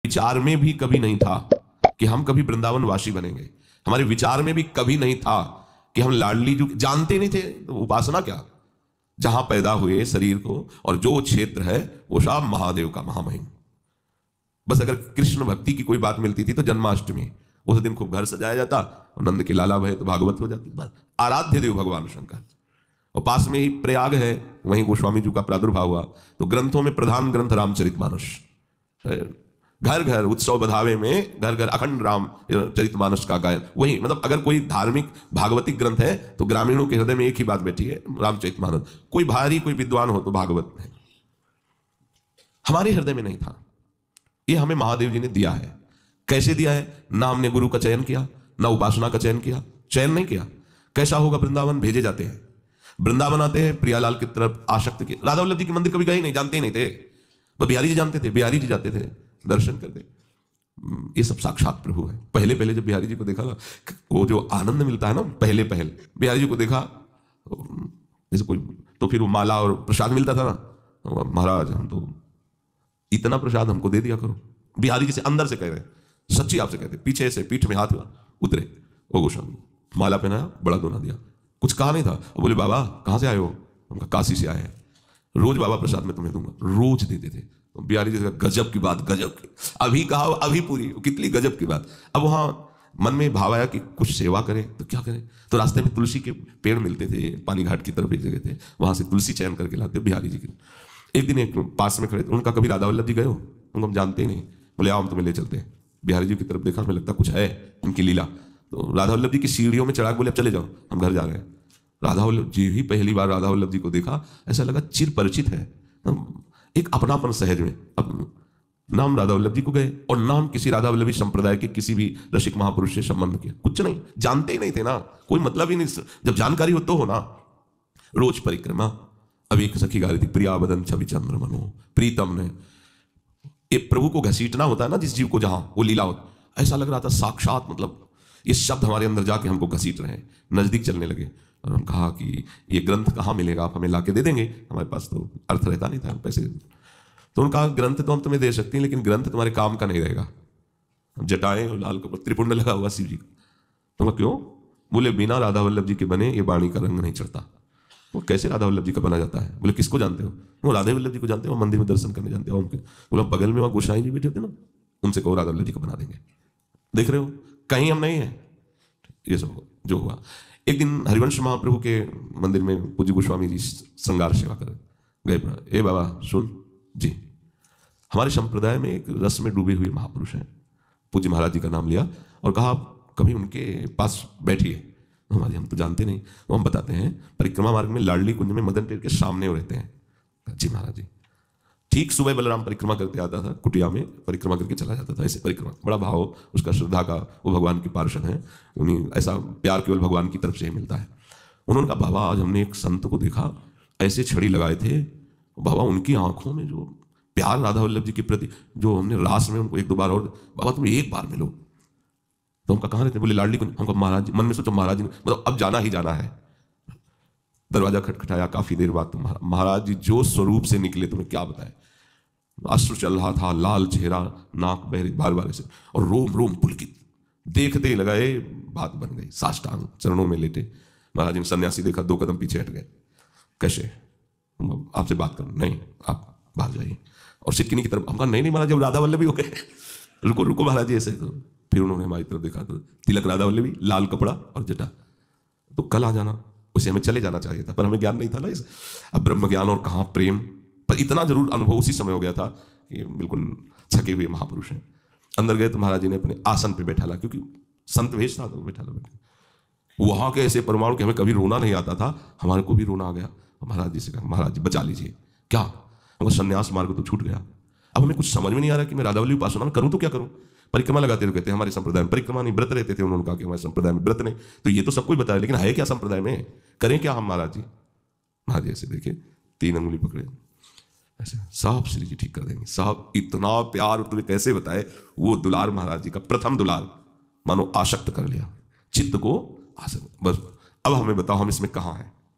विचार में भी कभी नहीं था कि हम कभी वृंदावन वासी बनेंगे। हमारे विचार में भी कभी नहीं था कि हम लाडली जो जानते नहीं थे तो उपासना क्या, जहां पैदा हुए शरीर को और जो क्षेत्र है वो सब महादेव का महामहिम। बस अगर कृष्ण भक्ति की कोई बात मिलती थी तो जन्माष्टमी, उस दिन खूब घर सजाया जाता और नंद की लाला भय तो भागवत हो जाती। बस आराध्य देव भगवान शंकर। और पास में ही प्रयाग है, वहीं गोस्वामी जी का प्रादुर्भाव हुआ। तो ग्रंथों में प्रधान ग्रंथ रामचरितमानस, घर घर उत्सव बधावे में घर घर अखंड राम चरितमानस का गायन। वही मतलब अगर कोई धार्मिक भागवतिक ग्रंथ है तो ग्रामीणों के हृदय में एक ही बात बैठी है, रामचरितमानस। कोई भारी कोई विद्वान हो तो भागवत है। हमारे हृदय में नहीं था, ये हमें महादेव जी ने दिया है। कैसे दिया है? ना हमने गुरु का चयन किया, ना उपासना का चयन किया, चयन नहीं किया। कैसा होगा वृंदावन? भेजे जाते हैं। वृंदावन आते हैं, प्रियालाल की तरफ आसक्त के। राधा वल्लभ जी के मंदिर कभी गए नहीं, जानते ही नहीं थे। बस बिहारी जी जानते थे, बिहारी जी जाते थे दर्शन करते। ये सब साक्षात प्रभु है। पहले पहले जब बिहारी जी को देखा ना, वो जो आनंद मिलता है ना, पहले पहले बिहारी जी को देखा जैसे कोई, तो फिर वो माला और प्रसाद मिलता था ना, महाराज हम तो इतना प्रसाद हमको दे दिया करो। बिहारी जी से अंदर से कह रहे, सच्ची आपसे कहते, पीछे से पीठ में हाथ उतरे, ओ गोस्वामी माला पहनाया, बड़ा दोना दिया, कुछ कहा नहीं था। बोले बाबा कहाँ से आए हो? उनका काशी से आए हैं, रोज बाबा प्रसाद में तुम्हें दूंगा, रोज देते थे। तो बिहारी जी गजब की बात, गजब की, अभी कहा अभी पूरी, कितनी गजब की बात। अब वहां मन में भाव आया कि कुछ सेवा करें तो क्या करें। तो रास्ते में तुलसी के पेड़ मिलते थे, पानी घाट की तरफ एक जगह थे, वहां से तुलसी चयन करके लाते बिहारी जी के। एक दिन एक पास में खड़े थे, उनका कभी राधा वल्लभ जी गए हो? उनको हम जानते ही नहीं। बोले आओ हम तुम्हें ले चलते हैं। बिहारी जी की तरफ देखा, हमें लगता कुछ है उनकी लीला। तो राधा वल्लभ जी की सीढ़ियों में चढ़ा के बोले अब चले जाओ, हम घर जा रहे हैं। राधा वल्लभ जी ही पहली बार राधा वल्लभ जी को देखा, ऐसा लगा चिर परिचित है, एक अपनापन सहज में। अब ना हम राधा वल्लभ जी को गए और ना हम किसी राधा वल्लभी संप्रदाय के किसी भी रसिक महापुरुष से संबंध किया, कुछ नहीं, जानते ही नहीं थे ना, कोई मतलब ही नहीं। जब जानकारी हो तो हो ना। रोज परिक्रमा। अब एक सखी गा रही थी, प्रिया बदन छवि चंद्र मनो प्रीतम ने। ये प्रभु को घसीटना होता है ना जिस जीव को, जहां वो लीला होती, ऐसा लग रहा था साक्षात, मतलब ये शब्द हमारे अंदर जाके हमको घसीट रहे हैं। नजदीक चलने लगे और हम कहा कि ये ग्रंथ कहाँ मिलेगा, आप हमें लाके दे देंगे? हमारे पास तो अर्थ रहता नहीं था पैसे। तो उनका ग्रंथ तो हम तुम्हें दे सकते हैं, लेकिन ग्रंथ तुम्हारे काम का नहीं रहेगा। जटाएं और लाल कपड़ा, त्रिपुंड लगा हुआ शिव जी का। तो क्यों? बोले बिना राधा वल्लभ जी के बने ये वाणी का रंग नहीं चढ़ता। वो कैसे राधा वल्लभ जी का बना जाता है? बोले किसको जानते हो? वो राधा वल्लभ जी को जानते हो, मंदिर में दर्शन करने जानते हो उनके। बोला बगल में वहाँ गोसाई जी बैठे थे ना, उनसे कहो राधा वल्लभ जी को बना देंगे। देख रहे हो, कहीं हम नहीं है। ये सब जो हुआ। एक दिन हरिवंश महाप्रभु के मंदिर में पूज्य गोस्वामी जी श्रृंगार सेवा कर गए। ए बाबा सुन जी, हमारे संप्रदाय में एक रस में डूबे हुए महापुरुष हैं। पूज्य महाराज जी का नाम लिया और कहा कभी उनके पास बैठिए। हमारे हम तो जानते नहीं, वो हम बताते हैं। परिक्रमा मार्ग में लाडली कुंज में मदन टेर के सामने वो रहते हैं। जी महाराज जी। ठीक सुबह बलराम परिक्रमा करते आता था, कुटिया में परिक्रमा करके चला जाता था। ऐसे परिक्रमा, बड़ा भाव उसका, श्रद्धा का, वो भगवान की पार्षद हैं, उन्हीं ऐसा प्यार केवल भगवान की तरफ से ही मिलता है। उन्होंने कहा बाबा आज हमने एक संत को देखा, ऐसे छड़ी लगाए थे बाबा, उनकी आंखों में जो प्यार राधा वल्लभ जी के प्रति, जो हमने रास में उनको एक दो बार और, बाबा तुम एक बार मिलो। तो हमका कहाँ रहते? बोले लाडली कुंज। हमको महाराज, मन में सोचो महाराज जी मतलब अब जाना ही जाना है। दरवाजा खटखटाया, काफी देर बाद महाराज जी जो स्वरूप से निकले तुम्हें क्या बताए। अश्रु चल रहा था, लाल चेहरा, नाक बह रही बार बार से, और रोम रोम पुलकित। देखते ही लगाए बात बन गई। साष्टांग चरणों में लेटे महाराज जी ने सन्यासी देखा, 2 कदम पीछे हट गए। कैसे? आपसे बात करो। नहीं आप बाहर जाइए। और सिक्किनी की तरफ। हम कहा नहीं नहीं महाराज, जब राधा वल्लभी हो गए, रुको रुको महाराज जी ऐसे। तो फिर उन्होंने हमारी तरफ देखा तो तिलक राधा वल्लभी, लाल कपड़ा और जटा। तो कल आ जाना, उसे हमें चले जाना चाहिए था, पर हमें ज्ञान नहीं था ना इस। अब ब्रह्म ज्ञान और कहाँ प्रेम, पर इतना जरूर अनुभव उसी समय हो गया था कि बिल्कुल छके हुए महापुरुष हैं। अंदर गए तो महाराज जी ने अपने आसन पे बैठा ला, क्योंकि संत वेश था तो बैठा ला। वहां के ऐसे परमाणु कि हमें कभी रोना नहीं आता था, हमारे को भी रोना आ गया। महाराज जी से कहा महाराज जी बचा लीजिए। क्या? हमको संन्यास मार्ग तो छूट गया। अब हमें कुछ समझ में नहीं आ रहा कि मैं राधा वल्लभी उपासना करूं तो क्या करूं। परिक्रमा लगाते रहते हैं, हमारे संप्रदाय में परिक्रमा नहीं, व्रत रहते थे। उन्होंने कहा कि हमारे संप्रदाय में व्रत नहीं। तो ये तो सब कुछ बताया, लेकिन है क्या संप्रदाय में, करें क्या हम? महाराज जी, महाराज जी ऐसे देखे, 3 अंगुली पकड़े, ऐसे साहब श्री जी ठीक कर देंगे। साहब इतना प्यार तुम्हें कैसे बताए। वो दुलार महाराज जी का प्रथम दुलार, मानो आसक्त कर लिया चित्त को। आसक्त। बस अब हमें बताओ हम इसमें कहाँ हैं।